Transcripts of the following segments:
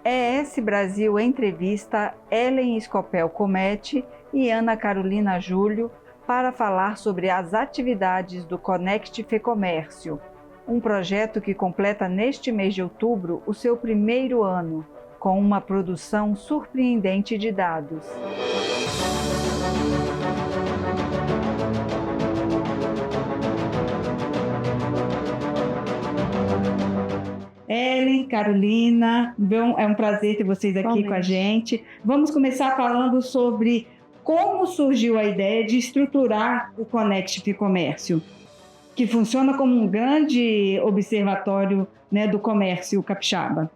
ES Brasil entrevista Ellen Scopel Comete e Ana Carolina Júlio para falar sobre as atividades do Conect Fecomércio, um projeto que completa neste mês de outubro o seu primeiro ano, com uma produção surpreendente de dados. Ellen, Carolina, é um prazer ter vocês aqui com a gente. Vamos começar falando sobre como surgiu a ideia de estruturar o Conect Fecomércio, que funciona como um grande observatório, né, do comércio capixaba.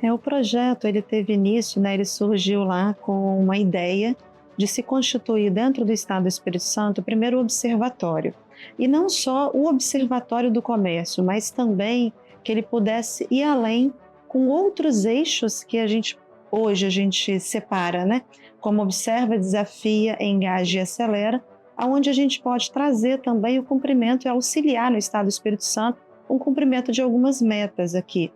O projeto ele teve início, né, ele surgiu lá com uma ideia de se constituir dentro do Estado do Espírito Santo o primeiro observatório. E não só o observatório do comércio, mas também que ele pudesse ir além com outros eixos que hoje a gente separa, né? Como observa, desafia, engaja e acelera, aonde a gente pode trazer também o cumprimento e auxiliar no Estado do Espírito Santo o cumprimento de algumas metas aqui.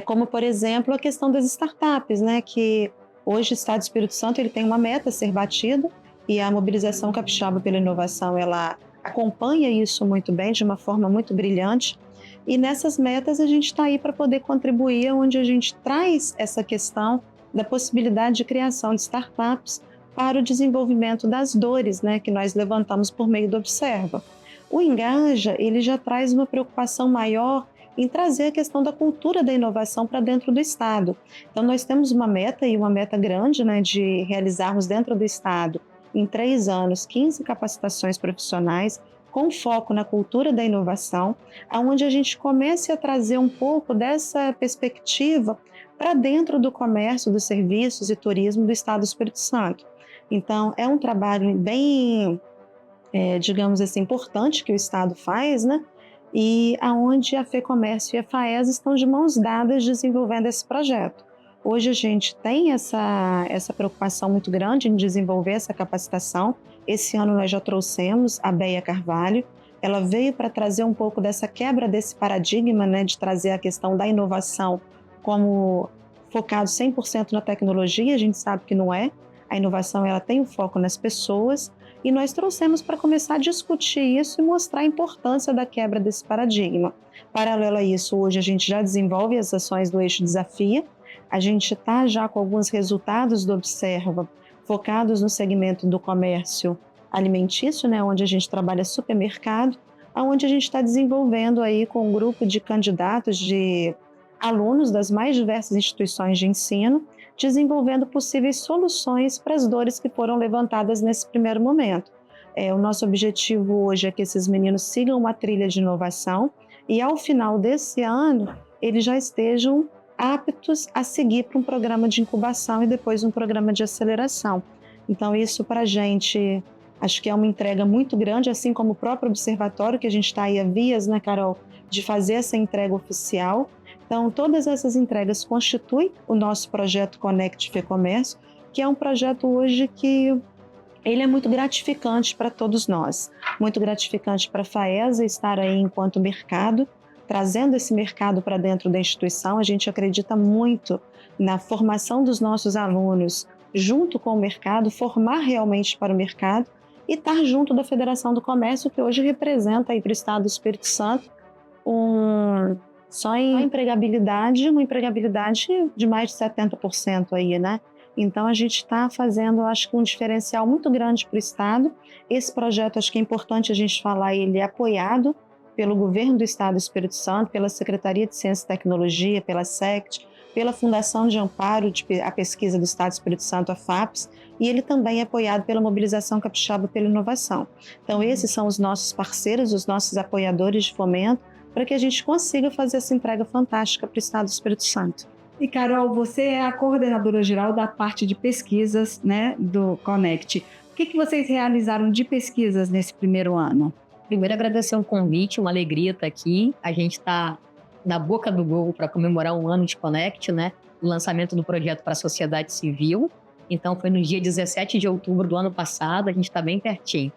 Como, por exemplo, a questão das startups, né? Que hoje o Estado do Espírito Santo ele tem uma meta a ser batida e a mobilização capixaba pela inovação, ela acompanha isso muito bem, de uma forma muito brilhante. E nessas metas a gente está aí para poder contribuir, onde a gente traz essa questão da possibilidade de criação de startups para o desenvolvimento das dores, né, que nós levantamos por meio do Observa. O Engaja, ele já traz uma preocupação maior em trazer a questão da cultura da inovação para dentro do Estado. Então nós temos uma meta, e uma meta grande, né, de realizarmos dentro do Estado, em 3 anos, 15 capacitações profissionais, com foco na cultura da inovação, onde a gente comece a trazer um pouco dessa perspectiva para dentro do comércio, dos serviços e turismo do Estado do Espírito Santo. Então, é um trabalho bem, digamos assim, importante que o Estado faz, né? E aonde a Fecomércio e a FAES estão de mãos dadas desenvolvendo esse projeto. Hoje a gente tem essa preocupação muito grande em desenvolver essa capacitação. Esse ano nós já trouxemos a Beia Carvalho. Ela veio para trazer um pouco dessa quebra desse paradigma, né, de trazer a questão da inovação como focado 100% na tecnologia. A gente sabe que não é. A inovação ela tem o foco nas pessoas e nós trouxemos para começar a discutir isso e mostrar a importância da quebra desse paradigma. Paralelo a isso, hoje a gente já desenvolve as ações do eixo Desafia. A gente está já com alguns resultados do Observa, focados no segmento do comércio alimentício, né, onde a gente trabalha supermercado, onde a gente está desenvolvendo aí com um grupo de candidatos, de alunos das mais diversas instituições de ensino, desenvolvendo possíveis soluções para as dores que foram levantadas nesse primeiro momento. O nosso objetivo hoje é que esses meninos sigam uma trilha de inovação e ao final desse ano eles já estejam aptos a seguir para um programa de incubação e depois um programa de aceleração. Então isso para a gente, acho que é uma entrega muito grande, assim como o próprio observatório, que a gente está aí a vias, né, Carol, de fazer essa entrega oficial. Então todas essas entregas constituem o nosso projeto Conect Fecomércio, que é um projeto hoje que ele é muito gratificante para todos nós, muito gratificante para a FAESA estar aí enquanto mercado, trazendo esse mercado para dentro da instituição. A gente acredita muito na formação dos nossos alunos junto com o mercado, formar realmente para o mercado e estar junto da Federação do Comércio, que hoje representa aí para o Estado do Espírito Santo só em empregabilidade, uma empregabilidade de mais de 70% aí, né? Então a gente está fazendo, acho que um diferencial muito grande para o Estado. Esse projeto, acho que é importante a gente falar, ele é apoiado pelo Governo do Estado do Espírito Santo, pela Secretaria de Ciência e Tecnologia, pela SECT, pela Fundação de Amparo à Pesquisa do Estado do Espírito Santo, a FAPES, e ele também é apoiado pela Mobilização Capixaba pela Inovação. Então esses são os nossos parceiros, os nossos apoiadores de fomento, para que a gente consiga fazer essa entrega fantástica para o Estado do Espírito Santo. E Carol, você é a coordenadora geral da parte de pesquisas, né, do Conect. O que vocês realizaram de pesquisas nesse primeiro ano? Primeiro, agradecer o convite, uma alegria estar aqui. A gente está na boca do gol para comemorar um ano de Conect, né? O lançamento do projeto para a sociedade civil. Então, foi no dia 17 de outubro do ano passado, a gente está bem pertinho.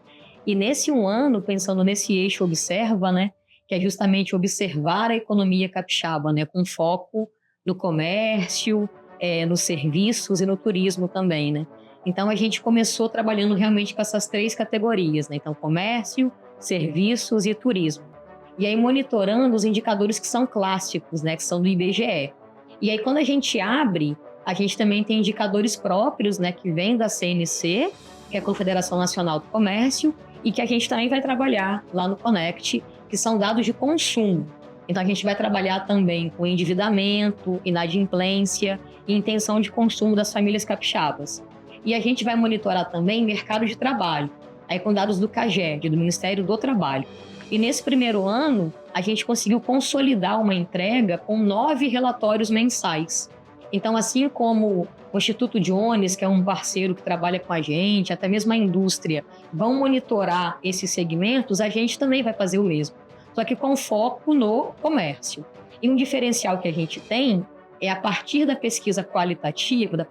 E nesse um ano, pensando nesse eixo Observa, né? Que é justamente observar a economia capixaba, né? Com foco no comércio, nos serviços e no turismo também, né? Então, a gente começou trabalhando realmente com essas 3 categorias, né? Então, comércio, serviços e turismo. E aí, monitorando os indicadores que são clássicos, né? Que são do IBGE. E aí, quando a gente abre, a gente também tem indicadores próprios, né? Que vêm da CNC, que é a Confederação Nacional do Comércio, e que a gente também vai trabalhar lá no Connect, que são dados de consumo. Então, a gente vai trabalhar também com endividamento, inadimplência e intenção de consumo das famílias capixabas. E a gente vai monitorar também mercado de trabalho, aí com dados do CAGED, do Ministério do Trabalho. E nesse primeiro ano, a gente conseguiu consolidar uma entrega com 9 relatórios mensais. Então, assim como o Instituto Jones, que é um parceiro que trabalha com a gente, até mesmo a indústria, vão monitorar esses segmentos, a gente também vai fazer o mesmo. Só que com foco no comércio. E um diferencial que a gente tem é a partir da pesquisa quantitativa,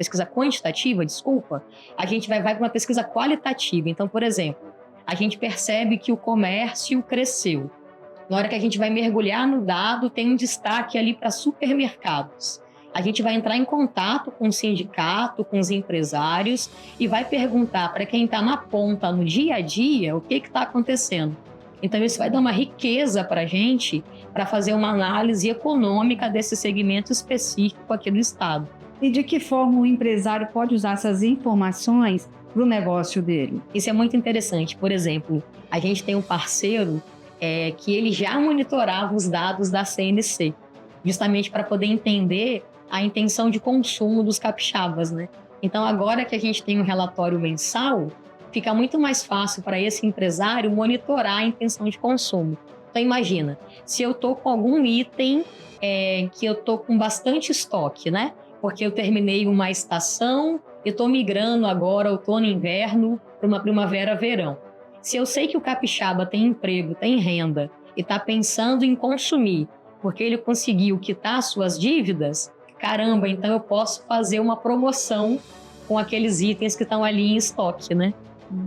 a gente vai para uma pesquisa qualitativa. Então, por exemplo, a gente percebe que o comércio cresceu. Na hora que a gente vai mergulhar no dado, tem um destaque ali para supermercados. A gente vai entrar em contato com o sindicato, com os empresários e vai perguntar para quem está na ponta, no dia a dia, o que está acontecendo. Então, isso vai dar uma riqueza para a gente para fazer uma análise econômica desse segmento específico aqui do Estado. E de que forma o empresário pode usar essas informações para o negócio dele? Isso é muito interessante. Por exemplo, a gente tem um parceiro que ele já monitorava os dados da CNC, justamente para poder entender a intenção de consumo dos capixabas, né? Então, agora que a gente tem um relatório mensal, fica muito mais fácil para esse empresário monitorar a intenção de consumo. Então, imagina, se eu estou com algum item que eu estou com bastante estoque, né? Porque eu terminei uma estação e estou migrando agora outono e inverno para uma primavera-verão. Se eu sei que o capixaba tem emprego, tem renda e está pensando em consumir, porque ele conseguiu quitar suas dívidas, caramba, então eu posso fazer uma promoção com aqueles itens que estão ali em estoque, né?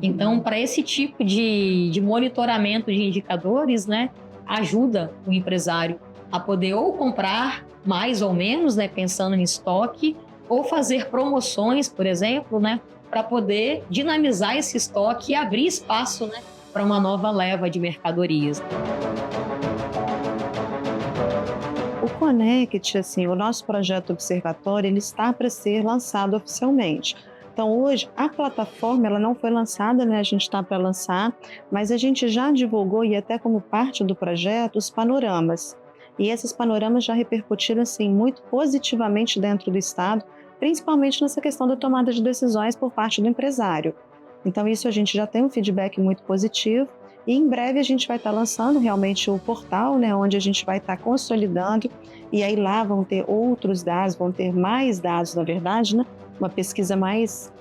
Então, para esse tipo de monitoramento de indicadores, né, ajuda o empresário a poder ou comprar mais ou menos, né, pensando em estoque, ou fazer promoções, por exemplo, né, para poder dinamizar esse estoque e abrir espaço, né, para uma nova leva de mercadorias. O Connect, assim, o nosso projeto observatório, ele está para ser lançado oficialmente. Então, hoje, a plataforma ela não foi lançada, né? A gente está para lançar, mas a gente já divulgou, e até como parte do projeto, os panoramas. E esses panoramas já repercutiram assim, muito positivamente dentro do Estado, principalmente nessa questão da tomada de decisões por parte do empresário. Então, isso a gente já tem um feedback muito positivo. E em breve a gente vai estar lançando realmente o portal, né, onde a gente vai estar consolidando, e aí lá vão ter outros dados, vão ter mais dados, na verdade, né? Uma pesquisa mais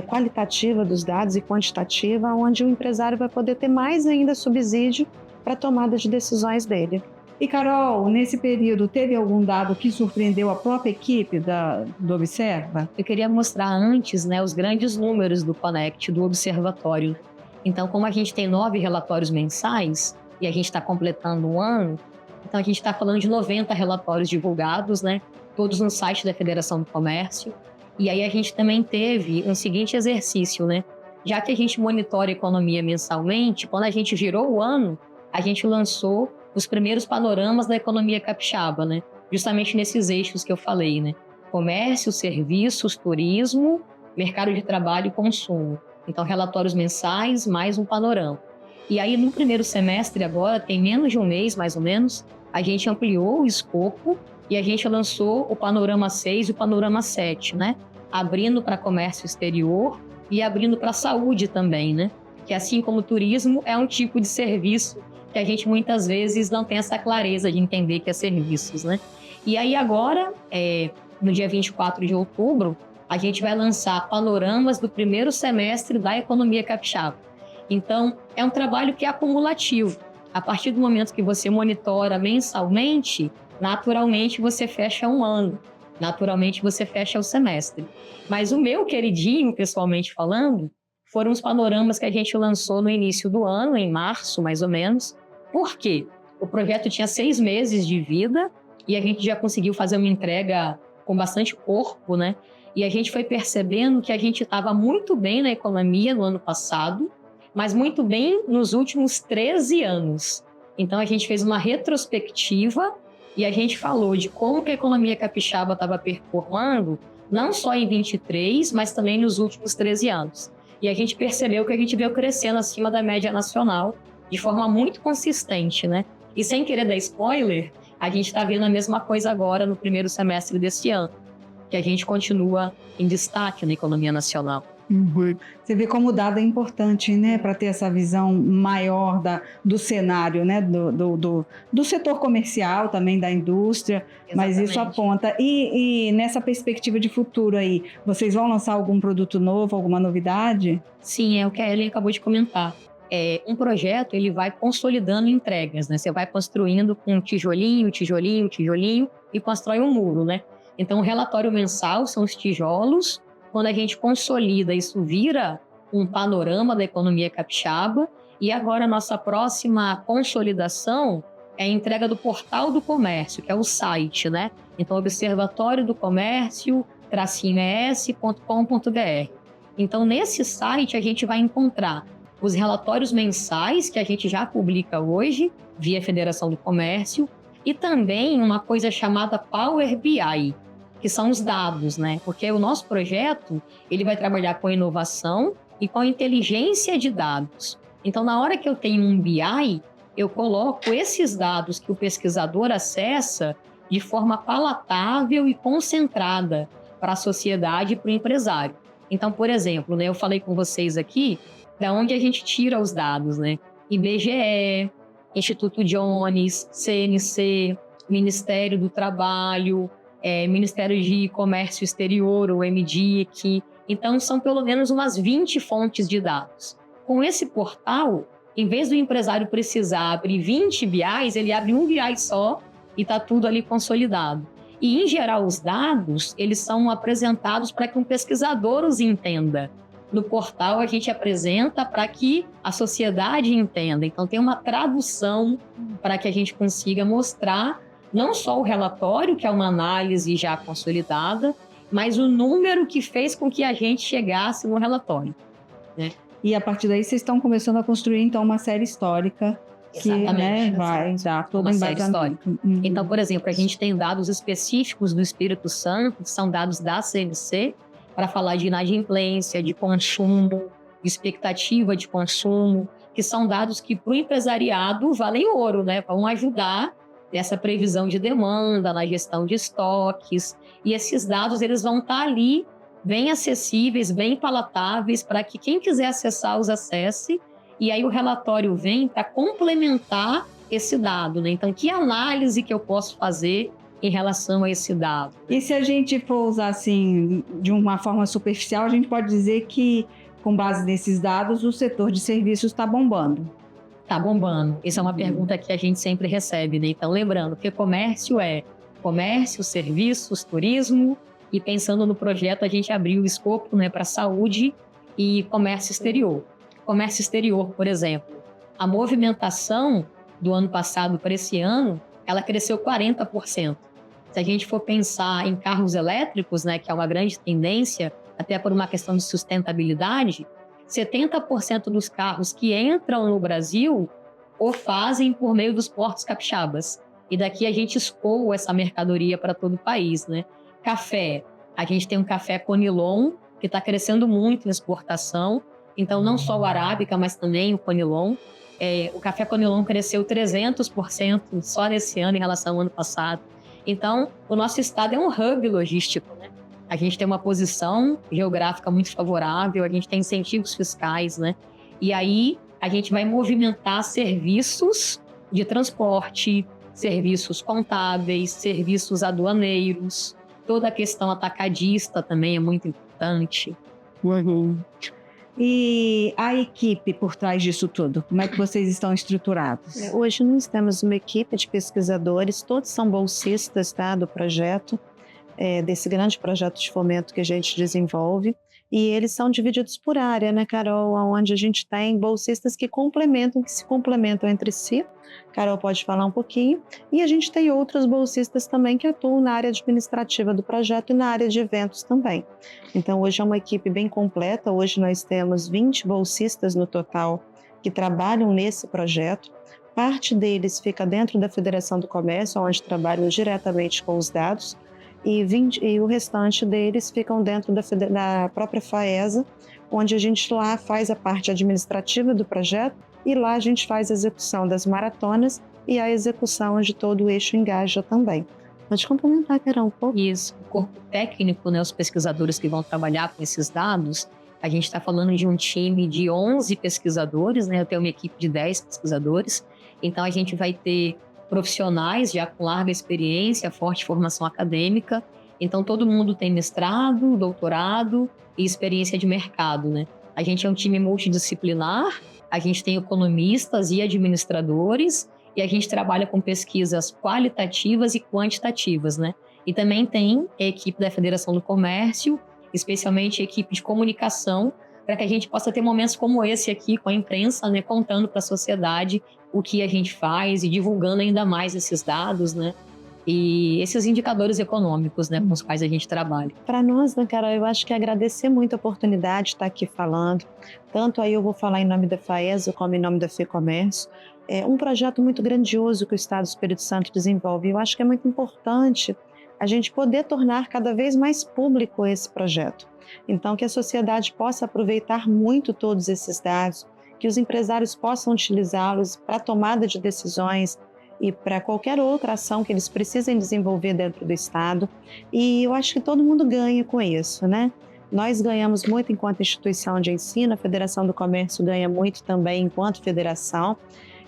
qualitativa dos dados e quantitativa, onde o empresário vai poder ter mais ainda subsídio para a tomada de decisões dele. E, Carol, nesse período, teve algum dado que surpreendeu a própria equipe do Observa? Eu queria mostrar antes, né, os grandes números do Connect, do Observatório. Então, como a gente tem 9 relatórios mensais e a gente está completando um ano, então a gente está falando de 90 relatórios divulgados, né, todos no site da Federação do Comércio. E aí a gente também teve um seguinte exercício, né? Já que a gente monitora a economia mensalmente, quando a gente virou o ano, a gente lançou os primeiros panoramas da economia capixaba, né? Justamente nesses eixos que eu falei, né? Comércio, serviços, turismo, mercado de trabalho e consumo. Então, relatórios mensais, mais um panorama. E aí, no primeiro semestre agora, tem menos de um mês, mais ou menos, a gente ampliou o escopo e a gente lançou o Panorama 6 e o Panorama 7, né? Abrindo para comércio exterior e abrindo para saúde também, né? Que assim como o turismo, é um tipo de serviço que a gente muitas vezes não tem essa clareza de entender que é serviços, né? E aí agora, no dia 24 de outubro, a gente vai lançar panoramas do primeiro semestre da economia capixaba. Então, é um trabalho que é acumulativo. A partir do momento que você monitora mensalmente, naturalmente você fecha um ano, naturalmente você fecha o semestre. Mas o meu queridinho, pessoalmente falando, foram os panoramas que a gente lançou no início do ano, em março mais ou menos. Por quê? O projeto tinha 6 meses de vida e a gente já conseguiu fazer uma entrega com bastante corpo, né? E a gente foi percebendo que a gente estava muito bem na economia no ano passado, mas muito bem nos últimos 13 anos. Então, a gente fez uma retrospectiva e a gente falou de como que a economia capixaba estava performando, não só em 23, mas também nos últimos 13 anos. E a gente percebeu que a gente veio crescendo acima da média nacional de forma muito consistente, né? E sem querer dar spoiler, a gente está vendo a mesma coisa agora no primeiro semestre desse ano, que a gente continua em destaque na economia nacional. Uhum. Você vê como o dado é importante, né, para ter essa visão maior do cenário, né, do setor comercial, também da indústria. Exatamente. Mas isso aponta. E nessa perspectiva de futuro aí, vocês vão lançar algum produto novo, alguma novidade? Sim, é o que a Ellen acabou de comentar. Um projeto, ele vai consolidando entregas, né? Você vai construindo com tijolinho, tijolinho, tijolinho e constrói um muro, né? Então, o relatório mensal são os tijolos. Quando a gente consolida, isso vira um panorama da economia capixaba. E agora, a nossa próxima consolidação é a entrega do Portal do Comércio, que é o site, né? Então, observatório-do-comércio-es.com.br. Então, nesse site, a gente vai encontrar os relatórios mensais que a gente já publica hoje, via Federação do Comércio, e também uma coisa chamada Power BI, que são os dados, né? Porque o nosso projeto, ele vai trabalhar com inovação e com inteligência de dados. Então, na hora que eu tenho um BI, eu coloco esses dados que o pesquisador acessa de forma palatável e concentrada para a sociedade e para o empresário. Então, por exemplo, né, eu falei com vocês aqui da onde a gente tira os dados, né? IBGE, Instituto Jones, CNC, Ministério do Trabalho, Ministério de Comércio Exterior, o MDIC. Então, são pelo menos umas 20 fontes de dados. Com esse portal, em vez do empresário precisar abrir 20 BIs, ele abre um BI só e está tudo ali consolidado. E, em geral, os dados, eles são apresentados para que um pesquisador os entenda. No portal, a gente apresenta para que a sociedade entenda. Então, tem uma tradução para que a gente consiga mostrar não só o relatório, que é uma análise já consolidada, mas o número que fez com que a gente chegasse no relatório, né? E a partir daí vocês estão começando a construir, então, uma série histórica que, né, vai dar todo o embasamento. Então, por exemplo, a gente tem dados específicos do Espírito Santo, que são dados da CNC, para falar de inadimplência, de consumo, de expectativa de consumo, que são dados que para o empresariado valem ouro, né? Vão ajudar nessa previsão de demanda, na gestão de estoques. E esses dados, eles vão estar ali, bem acessíveis, bem palatáveis, para que quem quiser acessar os acesse. E aí o relatório vem para complementar esse dado, né? Então, que análise que eu posso fazer em relação a esse dado? E se a gente for usar assim, de uma forma superficial, a gente pode dizer que, com base nesses dados, o setor de serviços está bombando. Está bombando. Essa é uma pergunta que a gente sempre recebe, né? Então, lembrando que comércio é comércio, serviços, turismo, e pensando no projeto, a gente abriu o escopo, né, para saúde e comércio exterior. Comércio exterior, por exemplo, a movimentação do ano passado para esse ano, ela cresceu 40%. Se a gente for pensar em carros elétricos, né, que é uma grande tendência, até por uma questão de sustentabilidade, 70% dos carros que entram no Brasil o fazem por meio dos portos capixabas. E daqui a gente escoa essa mercadoria para todo o país, né? Café, a gente tem um café Conilon, que está crescendo muito em exportação. Então, não só o arábica, mas também o Conilon. O café Conilon cresceu 300% só nesse ano em relação ao ano passado. Então, o nosso estado é um hub logístico, né? A gente tem uma posição geográfica muito favorável, a gente tem incentivos fiscais, né? E aí, a gente vai movimentar serviços de transporte, serviços contábeis, serviços aduaneiros, toda a questão atacadista também é muito importante. Uhum. E a equipe por trás disso tudo, como é que vocês estão estruturados? Hoje nós temos uma equipe de pesquisadores, todos são bolsistas, tá, do projeto. desse grande projeto de fomento que a gente desenvolve. E eles são divididos por área, né, Carol? Onde a gente tem bolsistas que se complementam entre si. Carol pode falar um pouquinho. E a gente tem outros bolsistas também que atuam na área administrativa do projeto e na área de eventos também. Então, hoje é uma equipe bem completa. Hoje nós temos 20 bolsistas no total que trabalham nesse projeto. Parte deles fica dentro da Federação do Comércio, onde trabalham diretamente com os dados. E o restante deles ficam dentro da própria FAESA, onde a gente lá faz a parte administrativa do projeto e lá a gente faz a execução das maratonas e a execução de todo o eixo Engaja também. Pode complementar, Carol, um pouco? Isso, o corpo técnico, né, os pesquisadores que vão trabalhar com esses dados, a gente está falando de um time de 11 pesquisadores, né, eu tenho uma equipe de 10 pesquisadores, então a gente vai ter profissionais já com larga experiência, forte formação acadêmica. Então, todo mundo tem mestrado, doutorado e experiência de mercado, né? A gente é um time multidisciplinar, a gente tem economistas e administradores e a gente trabalha com pesquisas qualitativas e quantitativas, né? E também tem a equipe da Federação do Comércio, especialmente a equipe de comunicação, para que a gente possa ter momentos como esse aqui com a imprensa, né, contando para a sociedade o que a gente faz e divulgando ainda mais esses dados, né, e esses indicadores econômicos, né, com os quais a gente trabalha. Para nós, né, Carol, eu acho que agradecer muito a oportunidade de estar aqui falando. Tanto aí eu vou falar em nome da FAESA como em nome da FEComércio. É um projeto muito grandioso que o Estado do Espírito Santo desenvolve. Eu acho que é muito importante a gente poder tornar cada vez mais público esse projeto. Então, que a sociedade possa aproveitar muito todos esses dados, que os empresários possam utilizá-los para a tomada de decisões e para qualquer outra ação que eles precisem desenvolver dentro do Estado. E eu acho que todo mundo ganha com isso, né? Nós ganhamos muito enquanto instituição de ensino, a Federação do Comércio ganha muito também enquanto federação,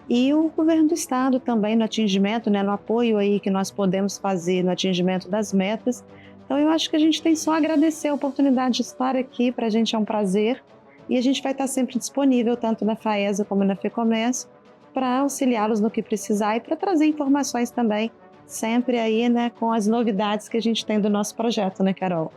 e o governo do Estado também no atingimento, né, no apoio aí que nós podemos fazer no atingimento das metas. Então, eu acho que a gente tem só a agradecer a oportunidade de estar aqui, para a gente é um prazer, e a gente vai estar sempre disponível, tanto na FAESA como na FEComércio, para auxiliá-los no que precisar e para trazer informações também, sempre aí, né, com as novidades que a gente tem do nosso projeto, né, Carol?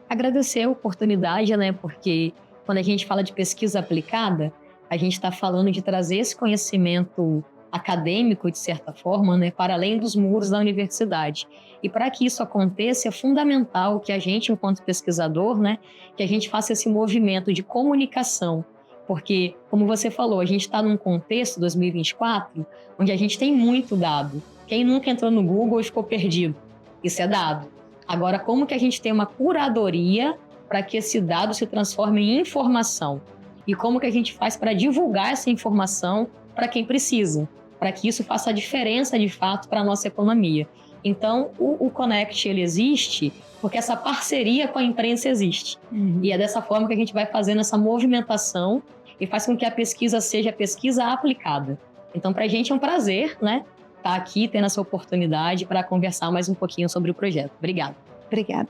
Agradecer a oportunidade, né, porque quando a gente fala de pesquisa aplicada, a gente está falando de trazer esse conhecimento acadêmico, de certa forma, né, para além dos muros da universidade. E para que isso aconteça, é fundamental que a gente, enquanto pesquisador, né, que a gente faça esse movimento de comunicação. Porque, como você falou, a gente está num contexto, 2024, onde a gente tem muito dado. Quem nunca entrou no Google e ficou perdido? Isso é dado. Agora, como que a gente tem uma curadoria para que esse dado se transforme em informação? E como que a gente faz para divulgar essa informação para quem precisa, para que isso faça a diferença de fato para a nossa economia. Então, o Connect ele existe porque essa parceria com a imprensa existe. E é dessa forma que a gente vai fazendo essa movimentação e faz com que a pesquisa seja pesquisa aplicada. Então, para a gente é um prazer, né, estar aqui tendo essa oportunidade para conversar mais um pouquinho sobre o projeto. Obrigada. Obrigada.